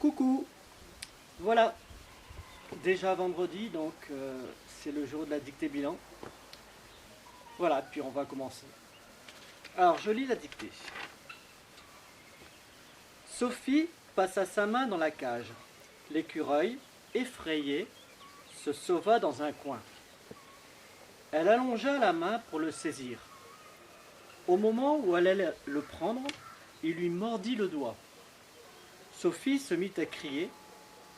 Coucou, voilà, déjà vendredi, donc c'est le jour de la dictée bilan. Voilà, puis on va commencer. Alors, je lis la dictée. Sophie passa sa main dans la cage. L'écureuil, effrayé, se sauva dans un coin. Elle allongea la main pour le saisir. Au moment où elle allait le prendre, il lui mordit le doigt. Sophie se mit à crier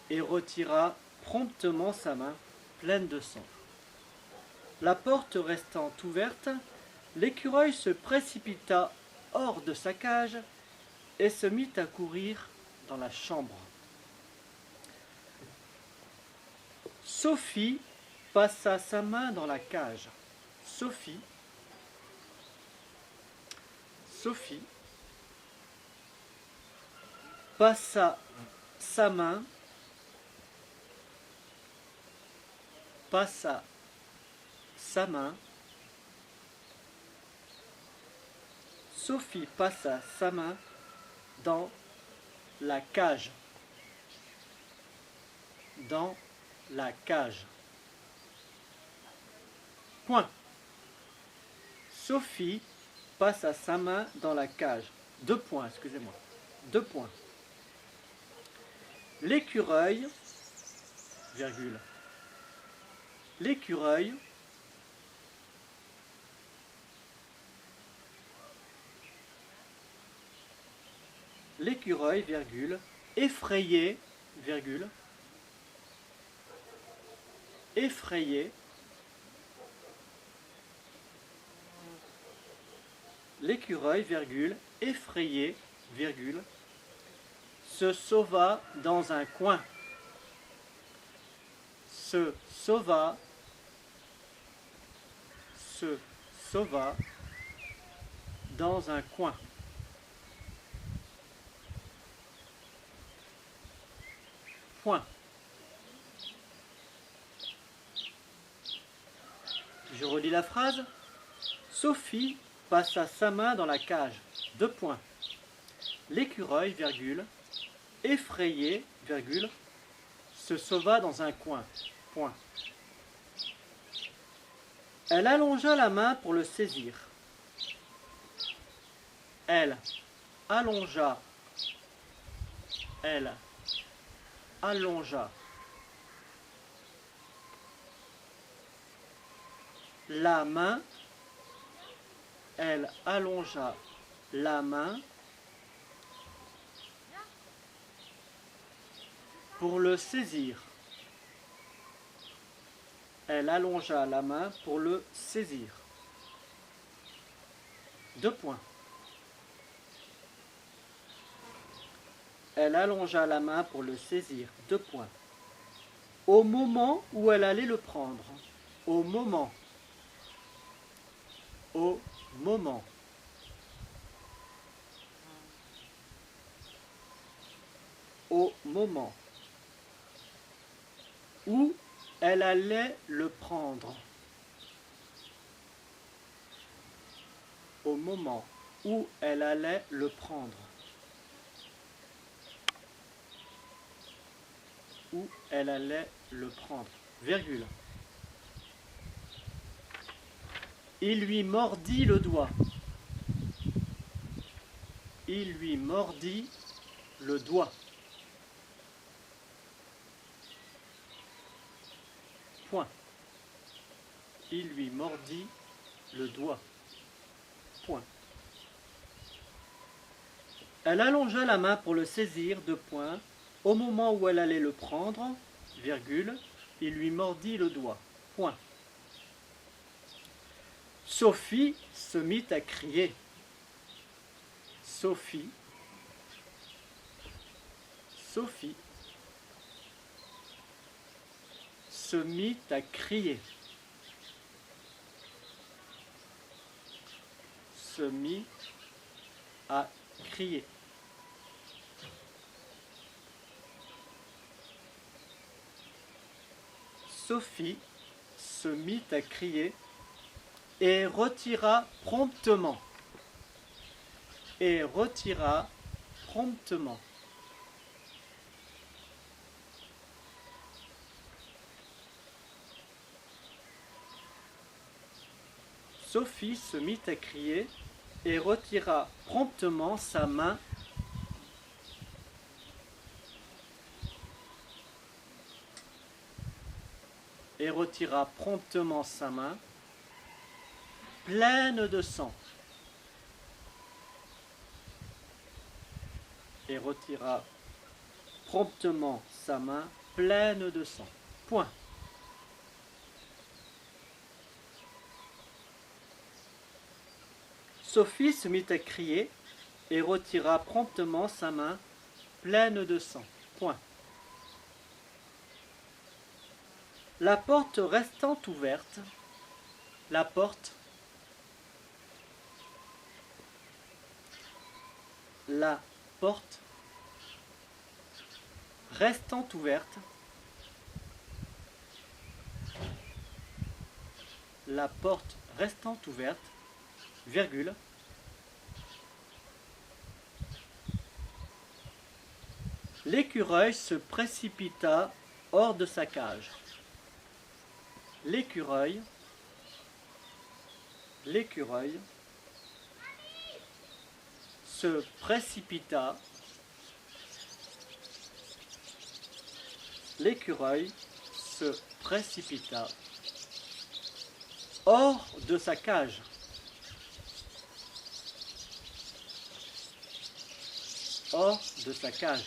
et retira promptement sa main pleine de sang. La porte restant ouverte, l'écureuil se précipita hors de sa cage et se mit à courir dans la chambre. Sophie passa sa main dans la cage. Sophie passa sa main Sophie passa sa main dans la cage. Dans la cage. Point. Sophie passa sa main dans la cage. Deux points, excusez-moi. Deux points. L'écureuil, virgule. L'écureuil virgule, effrayé, virgule, effrayé, l'écureuil, virgule, effrayé, virgule, se sauva dans un coin. Se sauva dans un coin. Point. Je relis la phrase. Sophie passa sa main dans la cage. Deux points. L'écureuil, virgule, effrayé, virgule, se sauva dans un coin. Point. Elle allongea la main pour le saisir. Elle allongea la main, elle allongea la main pour le saisir. Elle allongea la main pour le saisir. Deux points. Elle allongea la main pour le saisir. Deux points. Au moment où elle allait le prendre. Au moment. Au moment. Au moment. Où elle allait le prendre. Au moment où elle allait le prendre. Où elle allait le prendre. Virgule. Il lui mordit le doigt. Il lui mordit le doigt. Point. Il lui mordit le doigt. Point. Elle allongea la main pour le saisir. Deux points. Au moment où elle allait le prendre, virgule, il lui mordit le doigt. Point. Sophie se mit à crier. Sophie se mit à crier. Se mit à crier. Sophie se mit à crier et retira promptement. Et retira promptement. Sophie se mit à crier et retira promptement sa main. Et retira promptement sa main, pleine de sang. Et retira promptement sa main, pleine de sang. Point. Sophie se mit à crier et retira promptement sa main, pleine de sang. Point. La porte restant ouverte, la porte restant ouverte, la porte restant ouverte, virgule, l'écureuil se précipita hors de sa cage. L'écureuil se précipita hors de sa cage. Hors de sa cage.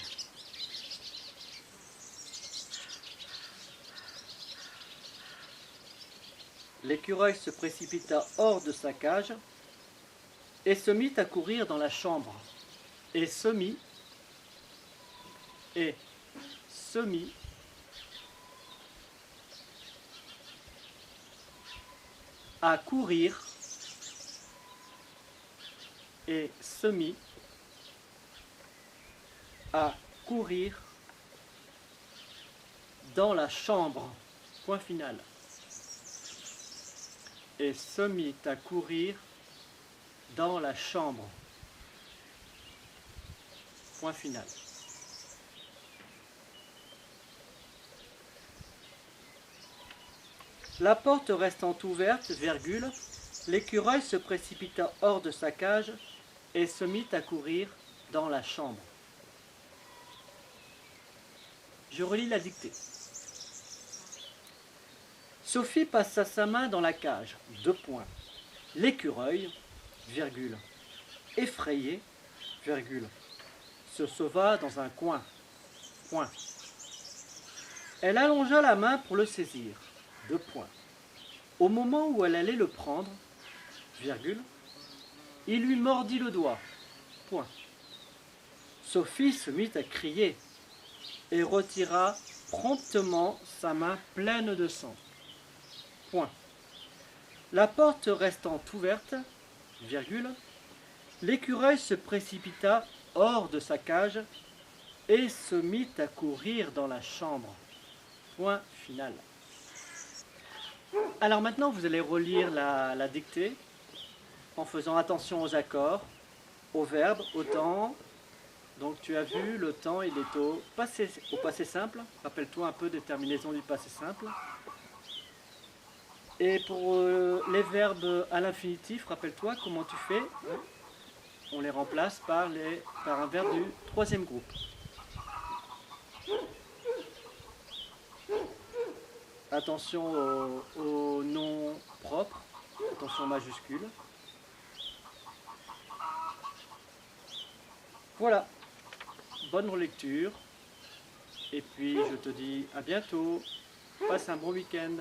L'écureuil se précipita hors de sa cage et se mit à courir dans la chambre. Et se mit à courir dans la chambre. Point final. Et se mit à courir dans la chambre. Point final. La porte restant ouverte, virgule, l'écureuil se précipita hors de sa cage et se mit à courir dans la chambre. Je relis la dictée. Sophie passa sa main dans la cage. Deux points. L'écureuil, virgule, effrayé, virgule, se sauva dans un coin. Point. Elle allongea la main pour le saisir. Deux points. Au moment où elle allait le prendre, virgule, il lui mordit le doigt. Point. Sophie se mit à crier et retira promptement sa main pleine de sang. Point. La porte restant ouverte, virgule, l'écureuil se précipita hors de sa cage et se mit à courir dans la chambre. Point final. Alors maintenant, vous allez relire la dictée en faisant attention aux accords, aux verbes, au temps. Donc tu as vu, le temps, il est au passé simple. Rappelle-toi un peu des terminaisons du passé simple. Et pour les verbes à l'infinitif, rappelle-toi comment tu fais. On les remplace par un verbe du troisième groupe. Attention aux noms propres, attention aux majuscules. Voilà, bonne relecture. Et puis je te dis à bientôt. Passe un bon week-end.